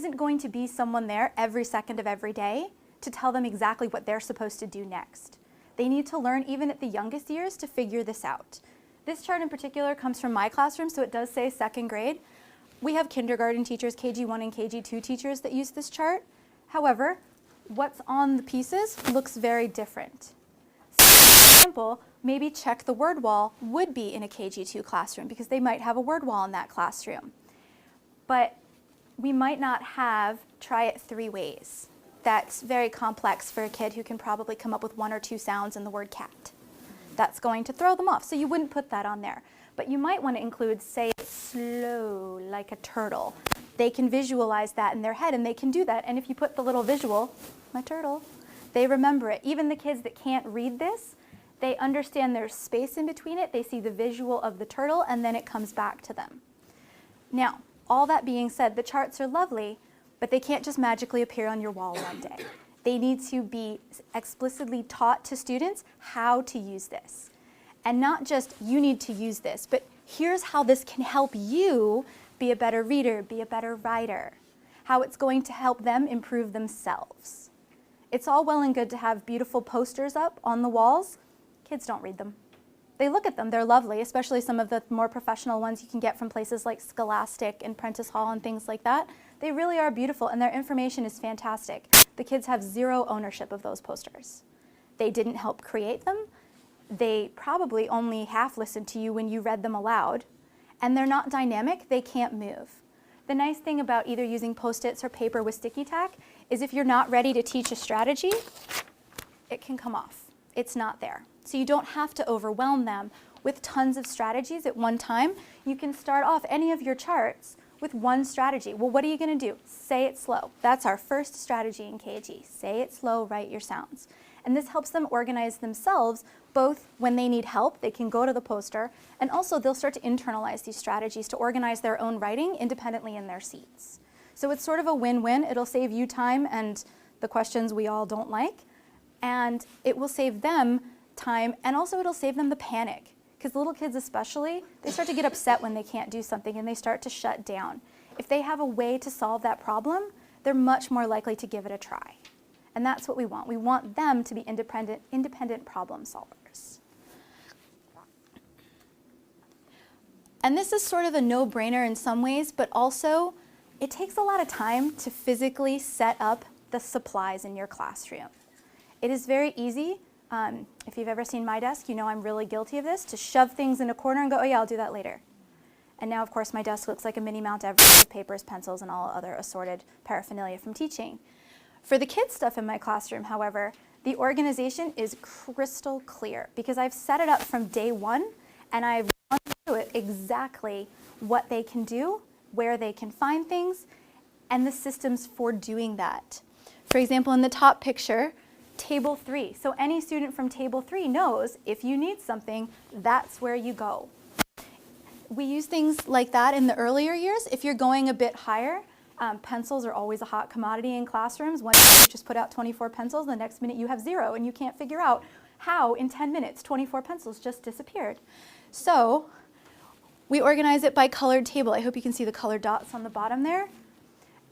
isn't going to be someone there every second of every day to tell them exactly what they're supposed to do next. They need to learn even at the youngest years to figure this out. This chart in particular comes from my classroom, so it does say second grade. We have kindergarten teachers, KG1 and KG2 teachers that use this chart. However, what's on the pieces looks very different. So, for example, maybe check the word wall would be in a KG2 classroom because they might have a word wall in that classroom. But we might not have try it 3 ways. That's very complex for a kid who can probably come up with 1 or 2 sounds in the word cat. That's going to throw them off, so you wouldn't put that on there. But you might want to include say it slow like a turtle. They can visualize that in their head and they can do that. And if you put the little visual, my turtle, they remember it. Even the kids that can't read this, they understand there's space in between it. They see the visual of the turtle and then it comes back to them. Now, all that being said, the charts are lovely, but they can't just magically appear on your wall one day. They need to be explicitly taught to students how to use this. And not just you need to use this, but here's how this can help you be a better reader, be a better writer, how it's going to help them improve themselves. It's all well and good to have beautiful posters up on the walls. Kids don't read them. They look at them, they're lovely, especially some of the more professional ones you can get from places like Scholastic and Prentice Hall and things like that. They really are beautiful and their information is fantastic. The kids have zero ownership of those posters. They didn't help create them. They probably only half listened to you when you read them aloud. And they're not dynamic, they can't move. The nice thing about either using Post-its or paper with sticky tack is if you're not ready to teach a strategy, it can come off. It's not there. So you don't have to overwhelm them with tons of strategies at one time. You can start off any of your charts with one strategy. Well, what are you going to do? Say it slow. That's our first strategy in KG. Say it slow, write your sounds. And this helps them organize themselves, both when they need help, they can go to the poster, and also they'll start to internalize these strategies to organize their own writing independently in their seats. So it's sort of a win-win. It'll save you time and the questions we all don't like, and it will save them time, and also it'll save them the panic. Because little kids especially, they start to get upset when they can't do something and they start to shut down. If they have a way to solve that problem, they're much more likely to give it a try. And that's what we want. We want them to be independent problem solvers. And this is sort of a no-brainer in some ways, but also it takes a lot of time to physically set up the supplies in your classroom. It is very easy. If you've ever seen my desk, you know I'm really guilty of this, to shove things in a corner and go, oh yeah, I'll do that later. And now, of course, my desk looks like a mini Mount Everest with papers, pencils, and all other assorted paraphernalia from teaching. For the kids' stuff in my classroom, however, the organization is crystal clear because I've set it up from day one and I've gone through it exactly what they can do, where they can find things, and the systems for doing that. For example, in the top picture, Table 3. So any student from Table 3 knows if you need something, that's where you go. We use things like that in the earlier years. If you're going a bit higher, pencils are always a hot commodity in classrooms. One minute you just put out 24 pencils, the next minute you have 0, and you can't figure out how in 10 minutes 24 pencils just disappeared. So we organize it by colored table. I hope you can see the colored dots on the bottom there.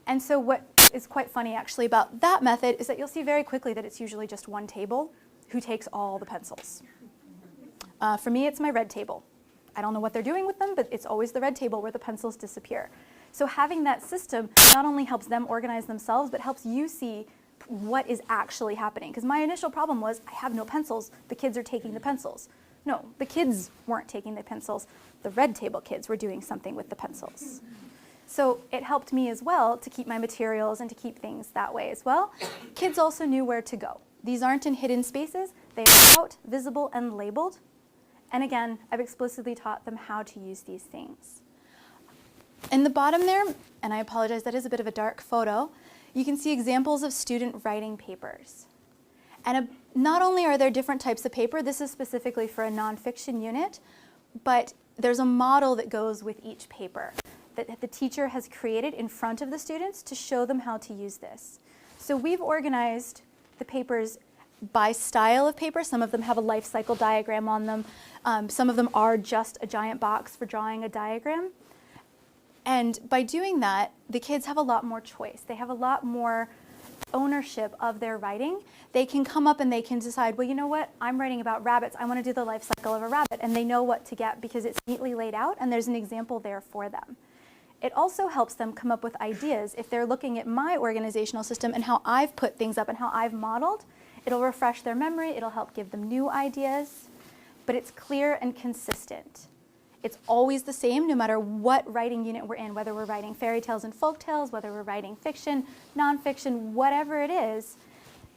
And so what is quite funny actually about that method is that you'll see very quickly that it's usually just one table who takes all the pencils. For me, it's my red table. I don't know what they're doing with them, but it's always the red table where the pencils disappear. So having that system not only helps them organize themselves, but helps you see what is actually happening. Because my initial problem was, I have no pencils, the kids are taking the pencils. No, the kids weren't taking the pencils. The red table kids were doing something with the pencils. So it helped me as well to keep my materials and to keep things that way as well. Kids also knew where to go. These aren't in hidden spaces. They are out, visible, and labeled. And again, I've explicitly taught them how to use these things. In the bottom there, and I apologize, that is a bit of a dark photo, you can see examples of student writing papers. And not only are there different types of paper, this is specifically for a nonfiction unit, but there's a model that goes with each paper that the teacher has created in front of the students to show them how to use this. So we've organized the papers by style of paper. Some of them have a life cycle diagram on them. Some of them are just a giant box for drawing a diagram. And by doing that, the kids have a lot more choice. They have a lot more ownership of their writing. They can come up and they can decide, well, you know what, I'm writing about rabbits. I want to do the life cycle of a rabbit. And they know what to get because it's neatly laid out and there's an example there for them. It also helps them come up with ideas. If they're looking at my organizational system and how I've put things up and how I've modeled, it'll refresh their memory. It'll help give them new ideas. But it's clear and consistent. It's always the same no matter what writing unit we're in, whether we're writing fairy tales and folk tales, whether we're writing fiction, nonfiction, whatever it is.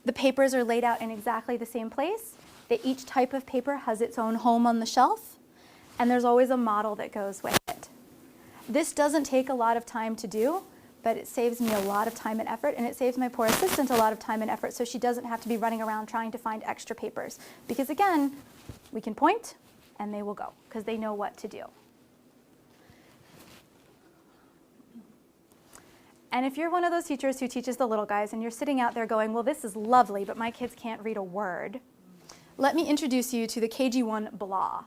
The papers are laid out in exactly the same place. That each type of paper has its own home on the shelf, and there's always a model that goes with it. This doesn't take a lot of time to do, but it saves me a lot of time and effort, and it saves my poor assistant a lot of time and effort so she doesn't have to be running around trying to find extra papers. Because again, we can point and they will go because they know what to do. And if you're one of those teachers who teaches the little guys and you're sitting out there going, well, this is lovely, but my kids can't read a word, let me introduce you to the KG1 blah.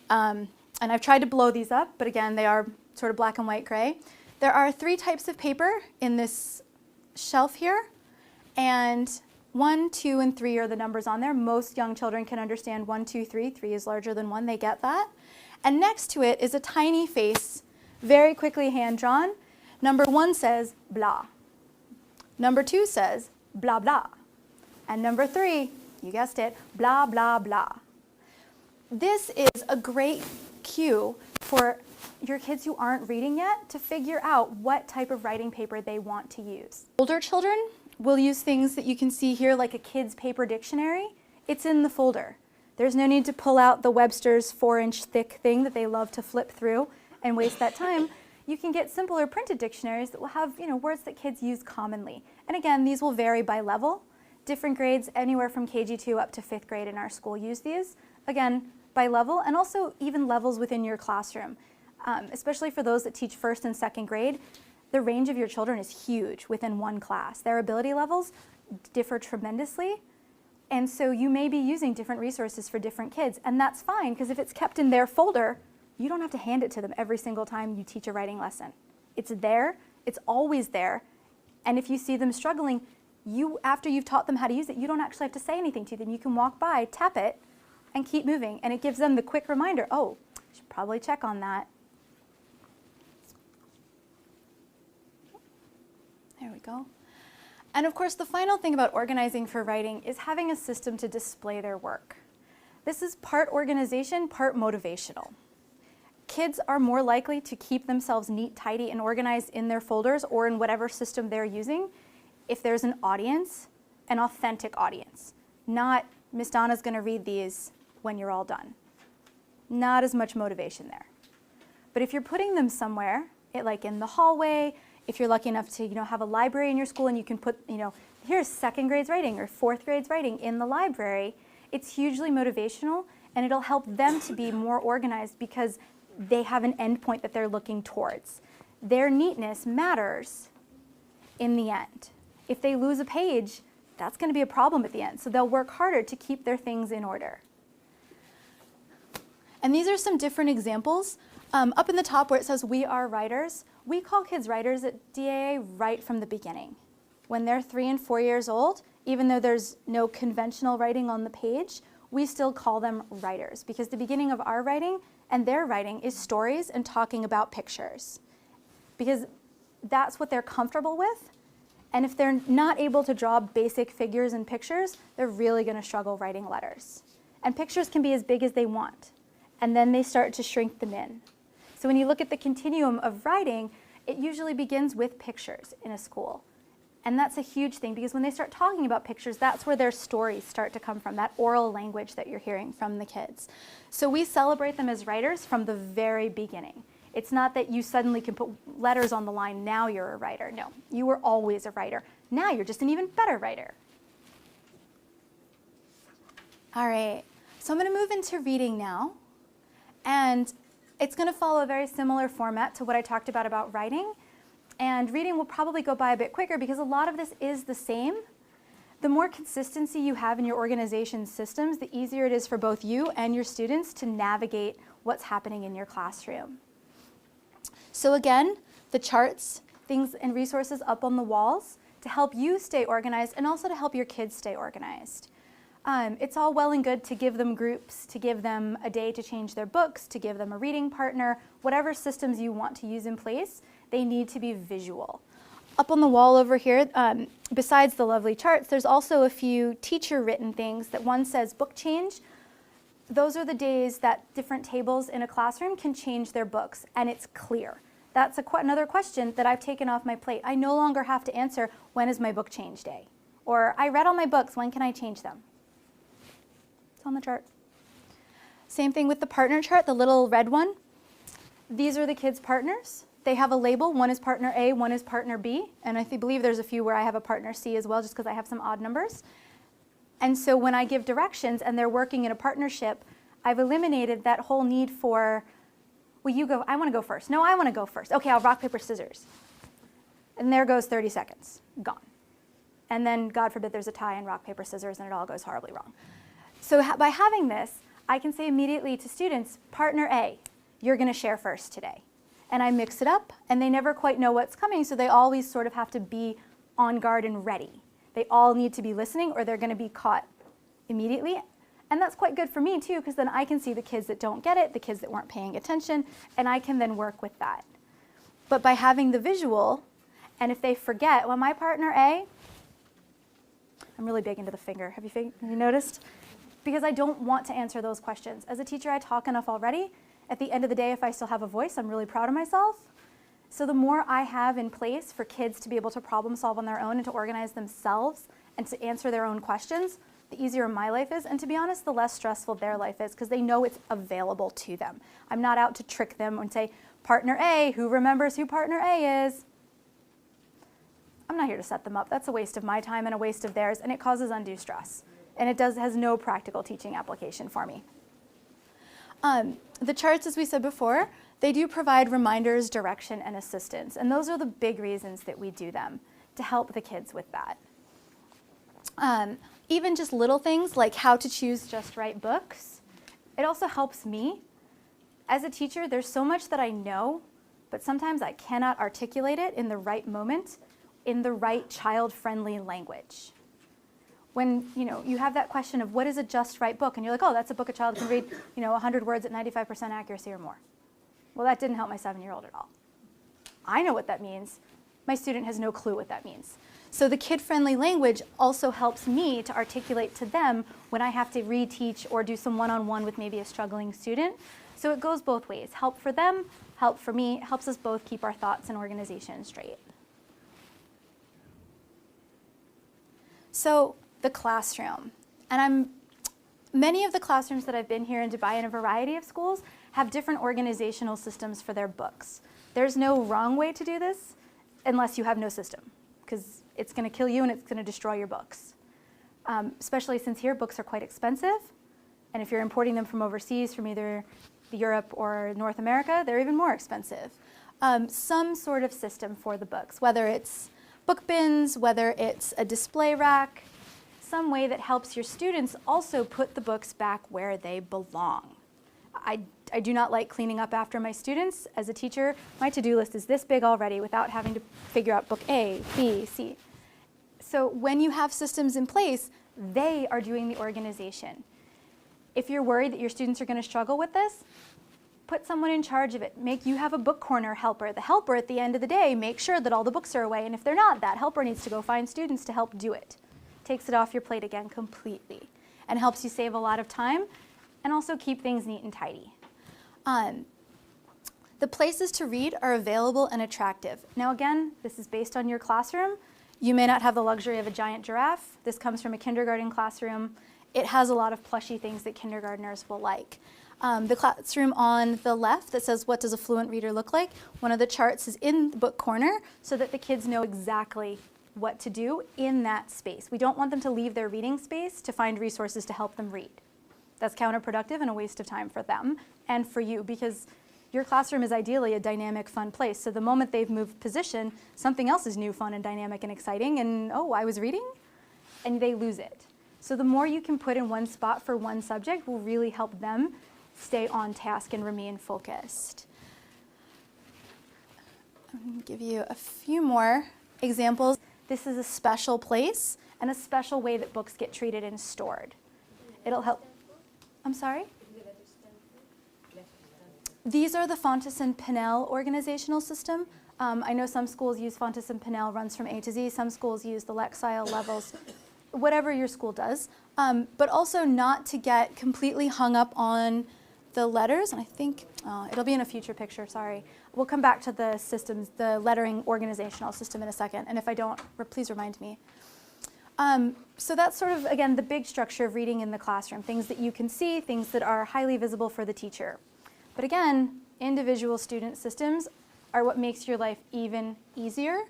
And I've tried to blow these up, but again, they are sort of black and white gray. There are 3 types of paper in this shelf here, and 1, 2, and 3 are the numbers on there. Most young children can understand 1, 2, 3. 3 is larger than 1, they get that. And next to it is a tiny face, very quickly hand-drawn. Number 1 says blah. Number 2 says blah, blah. And number 3, you guessed it, blah, blah, blah. This is a great cue for your kids who aren't reading yet to figure out what type of writing paper they want to use. Older children will use things that you can see here like a kid's paper dictionary. It's in the folder. There's no need to pull out the Webster's 4-inch thick thing that they love to flip through and waste that time. You can get simpler printed dictionaries that will have, words that kids use commonly. And again, these will vary by level. Different grades, anywhere from KG2 up to 5th grade in our school, use these. Again, by level, and also even levels within your classroom. Especially for those that teach 1st and 2nd grade, the range of your children is huge within one class. Their ability levels differ tremendously, and so you may be using different resources for different kids, and that's fine, because if it's kept in their folder, you don't have to hand it to them every single time you teach a writing lesson. It's there, it's always there, and if you see them struggling, after you've taught them how to use it, you don't actually have to say anything to them. You can walk by, tap it, and keep moving, and it gives them the quick reminder, oh, I should probably check on that. There we go. And of course, the final thing about organizing for writing is having a system to display their work. This is part organization, part motivational. Kids are more likely to keep themselves neat, tidy, and organized in their folders or in whatever system they're using if there's an audience, an authentic audience. Not, Miss Donna's gonna read these when you're all done. Not as much motivation there. But if you're putting them somewhere, like in the hallway, if you're lucky enough to have a library in your school and you can put, here's 2nd grade's writing or 4th grade's writing in the library, it's hugely motivational and it'll help them to be more organized because they have an endpoint that they're looking towards. Their neatness matters in the end. If they lose a page, that's going to be a problem at the end, so they'll work harder to keep their things in order. And these are some different examples. Up in the top where it says we are writers, we call kids writers at DAA right from the beginning. When they're 3 and 4 years old, even though there's no conventional writing on the page, we still call them writers because the beginning of our writing and their writing is stories and talking about pictures because that's what they're comfortable with. And if they're not able to draw basic figures and pictures, they're really going to struggle writing letters. And pictures can be as big as they want, and then they start to shrink them in. So when you look at the continuum of writing, it usually begins with pictures in a school. And that's a huge thing because when they start talking about pictures, that's where their stories start to come from, that oral language that you're hearing from the kids. So we celebrate them as writers from the very beginning. It's not that you suddenly can put letters on the line, now you're a writer. No, you were always a writer. Now you're just an even better writer. All right, so I'm going to move into reading now. And it's going to follow a very similar format to what I talked about writing. And reading will probably go by a bit quicker because a lot of this is the same. The more consistency you have in your organization systems, the easier it is for both you and your students to navigate what's happening in your classroom. So again, the charts, things and resources up on the walls to help you stay organized and also to help your kids stay organized. It's all well and good to give them groups, to give them a day to change their books, to give them a reading partner, whatever systems you want to use in place, they need to be visual. Up on the wall over here, besides the lovely charts, there's also a few teacher-written things that one says book change. Those are the days that different tables in a classroom can change their books, and it's clear. That's another question that I've taken off my plate. I no longer have to answer, when is my book change day? Or, I read all my books, when can I change them? It's on the chart. Same thing with the partner chart, the little red one. These are the kids' partners. They have a label. One is partner A, one is partner B, and I believe there's a few where I have a partner C as well, just because I have some odd numbers. And so when I give directions and they're working in a partnership, I've eliminated that whole need for, well, you go, I want to go first. No, I want to go first. Okay, I'll rock, paper, scissors. And there goes 30 seconds, gone. And then, God forbid, there's a tie and rock, paper, scissors, and it all goes horribly wrong. So by having this, I can say immediately to students, partner A, you're going to share first today. And I mix it up, and they never quite know what's coming, so they always sort of have to be on guard and ready. They all need to be listening, or they're going to be caught immediately. And that's quite good for me, too, because then I can see the kids that don't get it, the kids that weren't paying attention, and I can then work with that. But by having the visual, and if they forget, well, my partner A, I'm really big into the finger. Have you noticed? Because I don't want to answer those questions. As a teacher, I talk enough already. At the end of the day, if I still have a voice, I'm really proud of myself. So the more I have in place for kids to be able to problem solve on their own and to organize themselves and to answer their own questions, the easier my life is. And to be honest, the less stressful their life is because they know it's available to them. I'm not out to trick them and say, partner A, who remembers who partner A is? I'm not here to set them up. That's a waste of my time and a waste of theirs, and it causes undue stress. And it has no practical teaching application for me. The charts, as we said before, they do provide reminders, direction, and assistance. And those are the big reasons that we do them, to help the kids with that. Even just little things like how to choose just right books, it also helps me. As a teacher, there's so much that I know, but sometimes I cannot articulate it in the right moment, in the right child-friendly language. When you have that question of what is a just right book, and you're like, oh, that's a book a child can read 100 words at 95% accuracy or more. Well, that didn't help my 7-year-old at all. I know what that means. My student has no clue what that means. So the kid-friendly language also helps me to articulate to them when I have to reteach or do some one-on-one with maybe a struggling student. So it goes both ways. Help for them, help for me, helps us both keep our thoughts and organization straight. So the classroom. And many of the classrooms that I've been here in Dubai in a variety of schools have different organizational systems for their books. There's no wrong way to do this unless you have no system, because it's going to kill you and it's going to destroy your books. Especially since here books are quite expensive, and if you're importing them from overseas, from either Europe or North America, they're even more expensive. Some sort of system for the books, whether it's book bins, whether it's a display rack, some way that helps your students also put the books back where they belong. I do not like cleaning up after my students. As a teacher, my to-do list is this big already without having to figure out book A, B, C. So when you have systems in place, they are doing the organization. If you're worried that your students are going to struggle with this, put someone in charge of it. You have a book corner helper. The helper at the end of the day makes sure that all the books are away, and if they're not, that helper needs to go find students to help do it. Takes it off your plate again completely and helps you save a lot of time and also keep things neat and tidy. The places to read are available and attractive. Now again, this is based on your classroom. You may not have the luxury of a giant giraffe. This comes from a kindergarten classroom. It has a lot of plushy things that kindergartners will like. The classroom on the left that says, what does a fluent reader look like? One of the charts is in the book corner so that the kids know exactly what to do in that space. We don't want them to leave their reading space to find resources to help them read. That's counterproductive and a waste of time for them and for you, because your classroom is ideally a dynamic, fun place. So the moment they've moved position, something else is new, fun, and dynamic and exciting, and oh, I was reading? And they lose it. So the more you can put in one spot for one subject will really help them stay on task and remain focused. I'm going to give you a few more examples. This is a special place and a special way that books get treated and stored. It'll help. I'm sorry? These are the Fountas and Pinnell organizational system. I know some schools use Fountas and Pinnell, runs from A to Z. Some schools use the Lexile levels, whatever your school does. But also not to get completely hung up on the letters. And I think it'll be in a future picture, sorry. We'll come back to the systems, the lettering organizational system in a second. And if I don't, please remind me. So that's sort of, again, the big structure of reading in the classroom, things that you can see, things that are highly visible for the teacher. But again, individual student systems are what makes your life even easier.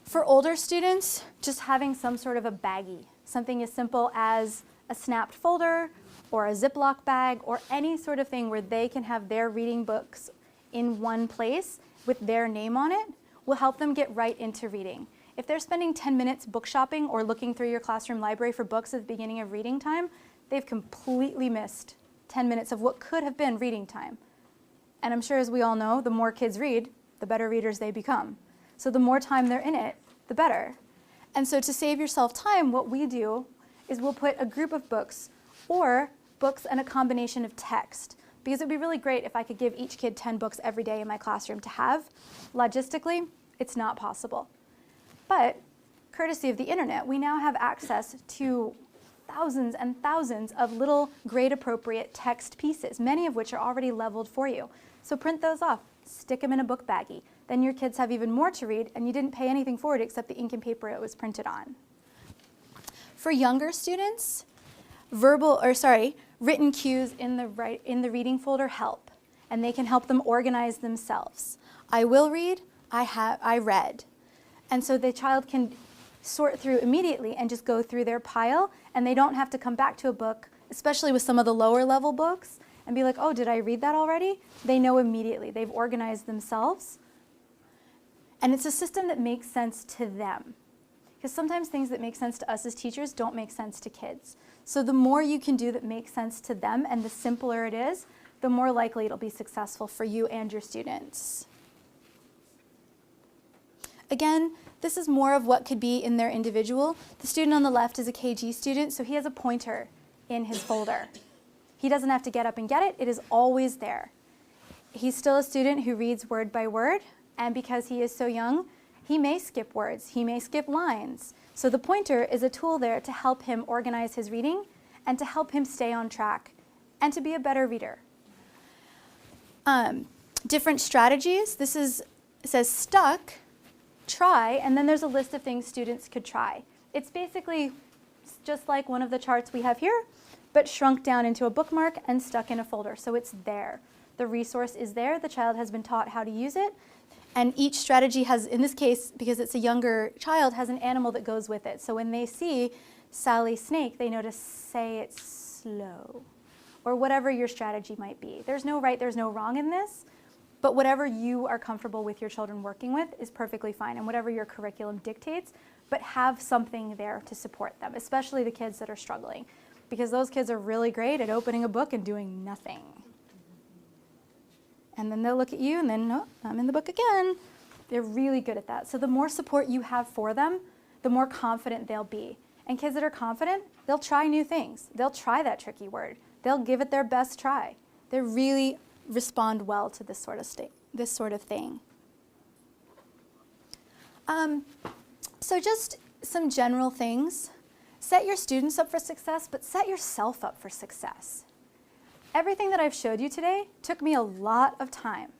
For older students, just having some sort of a baggie, something as simple as a snapped folder or a Ziploc bag or any sort of thing where they can have their reading books in one place with their name on it, will help them get right into reading. If they're spending 10 minutes book shopping or looking through your classroom library for books at the beginning of reading time, they've completely missed 10 minutes of what could have been reading time. And I'm sure, as we all know, the more kids read, the better readers they become. So the more time they're in it, the better. And so to save yourself time, what we do is we'll put a group of books or books and a combination of text. Because it'd be really great if I could give each kid 10 books every day in my classroom to have. Logistically, it's not possible. But courtesy of the internet, we now have access to thousands and thousands of little grade-appropriate text pieces, many of which are already leveled for you. So print those off, stick them in a book baggie. Then your kids have even more to read, and you didn't pay anything for it except the ink and paper it was printed on. For younger students, written cues in the reading folder help, and they can help them organize themselves. I will read, I read. And so the child can sort through immediately and just go through their pile, and they don't have to come back to a book, especially with some of the lower level books, and be like, oh, did I read that already? They know immediately. They've organized themselves. And it's a system that makes sense to them. Because sometimes things that make sense to us as teachers don't make sense to kids. So the more you can do that makes sense to them and the simpler it is, the more likely it'll be successful for you and your students. Again, this is more of what could be in their individual. The student on the left is a KG student, so he has a pointer in his folder. He doesn't have to get up and get it. It is always there. He's still a student who reads word by word, and because he is so young, he may skip words, he may skip lines. So the pointer is a tool there to help him organize his reading and to help him stay on track and to be a better reader. Different strategies. It says stuck, try, and then there's a list of things students could try. It's basically just like one of the charts we have here, but shrunk down into a bookmark and stuck in a folder. So it's there. The resource is there. The child has been taught how to use it. And each strategy has, in this case, because it's a younger child, has an animal that goes with it. So when they see Sally Snake, they know to say it slow, or whatever your strategy might be. There's no right, there's no wrong in this, but whatever you are comfortable with your children working with is perfectly fine, and whatever your curriculum dictates, but have something there to support them, especially the kids that are struggling, because those kids are really great at opening a book and doing nothing. And then they'll look at you and then, no, I'm in the book again. They're really good at that. So the more support you have for them, the more confident they'll be. And kids that are confident, they'll try new things. They'll try that tricky word. They'll give it their best try. They really respond well to this sort of thing. So just some general things. Set your students up for success, but set yourself up for success. Everything that I've showed you today took me a lot of time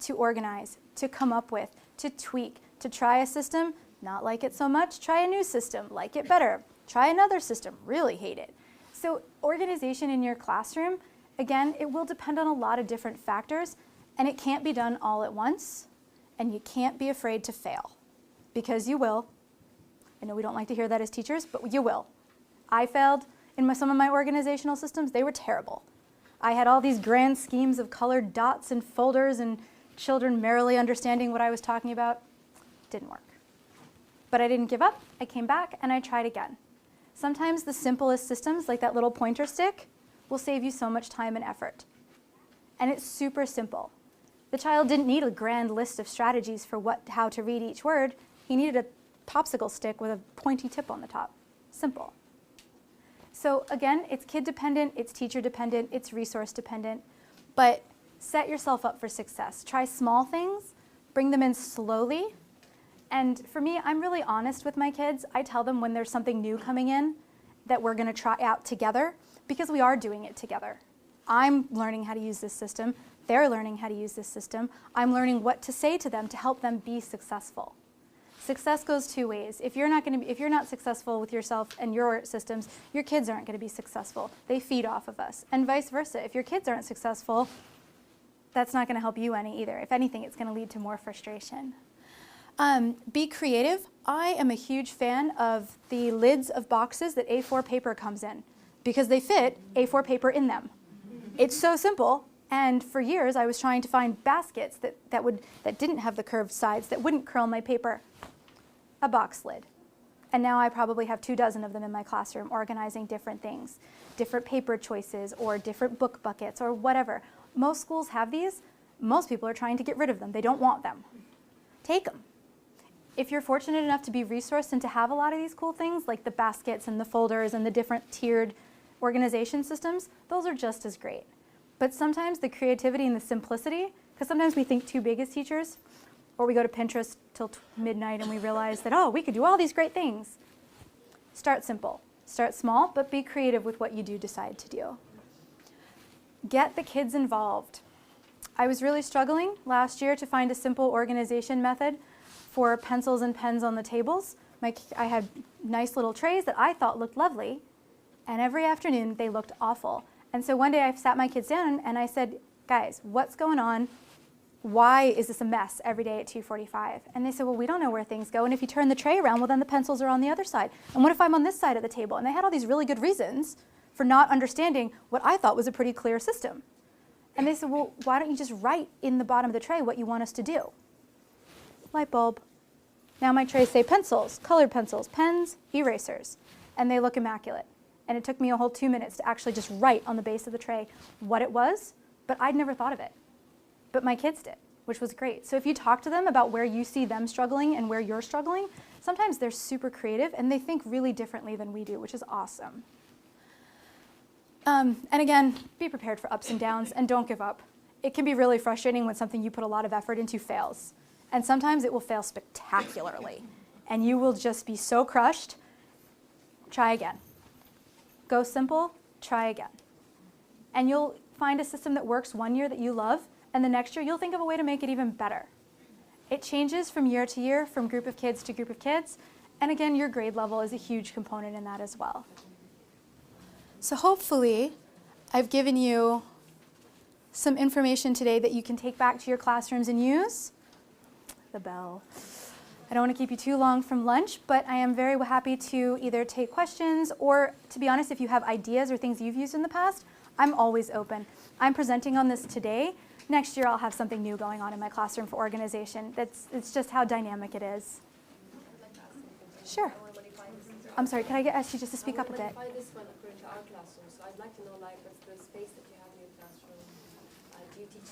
to organize, to come up with, to tweak, to try a system, not like it so much, try a new system, like it better, try another system, really hate it. So organization in your classroom, again, it will depend on a lot of different factors, and it can't be done all at once, and you can't be afraid to fail, because you will. I know we don't like to hear that as teachers, but you will. I failed in some of my organizational systems. They were terrible. I had all these grand schemes of colored dots and folders and children merrily understanding what I was talking about. Didn't work. But I didn't give up. I came back and I tried again. Sometimes the simplest systems, like that little pointer stick, will save you so much time and effort. And it's super simple. The child didn't need a grand list of strategies for how to read each word. He needed a popsicle stick with a pointy tip on the top. Simple. So again, it's kid dependent, it's teacher dependent, it's resource dependent, but set yourself up for success. Try small things, bring them in slowly. And for me, I'm really honest with my kids. I tell them when there's something new coming in that we're going to try out together, because we are doing it together. I'm learning how to use this system. They're learning how to use this system. I'm learning what to say to them to help them be successful. Success goes two ways. If you're not successful with yourself and your systems, your kids aren't going to be successful. They feed off of us. And vice versa. If your kids aren't successful, that's not going to help you any either. If anything, it's going to lead to more frustration. Be creative. I am a huge fan of the lids of boxes that A4 paper comes in, because they fit A4 paper in them. It's so simple. And for years, I was trying to find baskets that didn't have the curved sides, that wouldn't curl my paper. A box lid. And now I probably have 24 of them in my classroom, organizing different things, different paper choices, or different book buckets, or whatever. Most schools have these. Most people are trying to get rid of them. They don't want them. Take them. If you're fortunate enough to be resourced and to have a lot of these cool things, like the baskets and the folders and the different tiered organization systems, those are just as great. But sometimes the creativity and the simplicity, because sometimes we think too big as teachers, or we go to Pinterest till midnight and we realize that, oh, we could do all these great things. Start simple. Start small, but be creative with what you do decide to do. Get the kids involved. I was really struggling last year to find a simple organization method for pencils and pens on the tables. I had nice little trays that I thought looked lovely, and every afternoon they looked awful. And so one day I sat my kids down and I said, guys, what's going on? Why is this a mess every day at 2:45? And they said, well, we don't know where things go. And if you turn the tray around, well, then the pencils are on the other side. And what if I'm on this side of the table? And they had all these really good reasons for not understanding what I thought was a pretty clear system. And they said, well, why don't you just write in the bottom of the tray what you want us to do? Light bulb. Now my trays say pencils, colored pencils, pens, erasers, and they look immaculate. And it took me a whole 2 minutes to actually just write on the base of the tray what it was, but I'd never thought of it. But my kids did, which was great. So if you talk to them about where you see them struggling and where you're struggling, sometimes they're super creative and they think really differently than we do, which is awesome. And again, be prepared for ups and downs and don't give up. It can be really frustrating when something you put a lot of effort into fails. And sometimes it will fail spectacularly. And you will just be so crushed. Try again. Go simple, try again. And you'll find a system that works one year that you love, and the next year you'll think of a way to make it even better. It changes from year to year, from group of kids to group of kids. And again, your grade level is a huge component in that as well. So hopefully, I've given you some information today that you can take back to your classrooms and use. The bell. I don't want to keep you too long from lunch, but I am very happy to either take questions or, to be honest, if you have ideas or things you've used in the past, I'm always open. I'm presenting on this today. Next year, I'll have something new going on in my classroom for organization. It's just how dynamic it is. Sure. I'm sorry, can I ask you just to speak up a bit? I modify this one according to our classroom, so I'd like to know, like, what's the space that you have in your classroom? Do you teach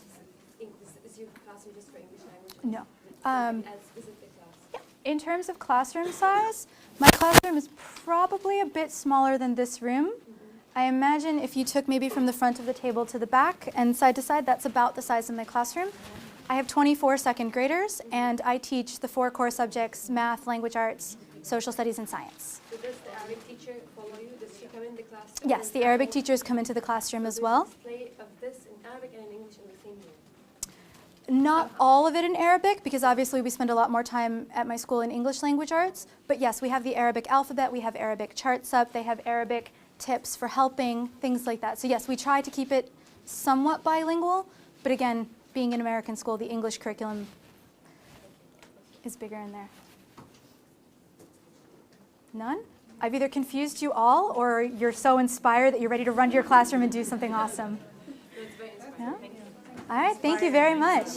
English? Is your classroom just for English language? No. As specific class? Yeah. In terms of classroom size, my classroom is probably a bit smaller than this room. I imagine if you took maybe from the front of the table to the back and side to side, that's about the size of my classroom. I have 24 second graders, and I teach the 4 core subjects: math, language arts, social studies, and science. So does the Arabic teacher follow you? Does she come in the class? Yes, the Arabic teachers come into the classroom as well. Display of this in Arabic and in English in the same room? Not all of it in Arabic, because obviously we spend a lot more time at my school in English language arts. But yes, we have the Arabic alphabet, we have Arabic charts up, they have Arabic tips for helping, things like that. So yes, we try to keep it somewhat bilingual, but again, being an American school, the English curriculum is bigger in there. None? I've either confused you all, or you're so inspired that you're ready to run to your classroom and do something awesome. That's very inspiring. Yeah? Thank you. All right, thank you very much.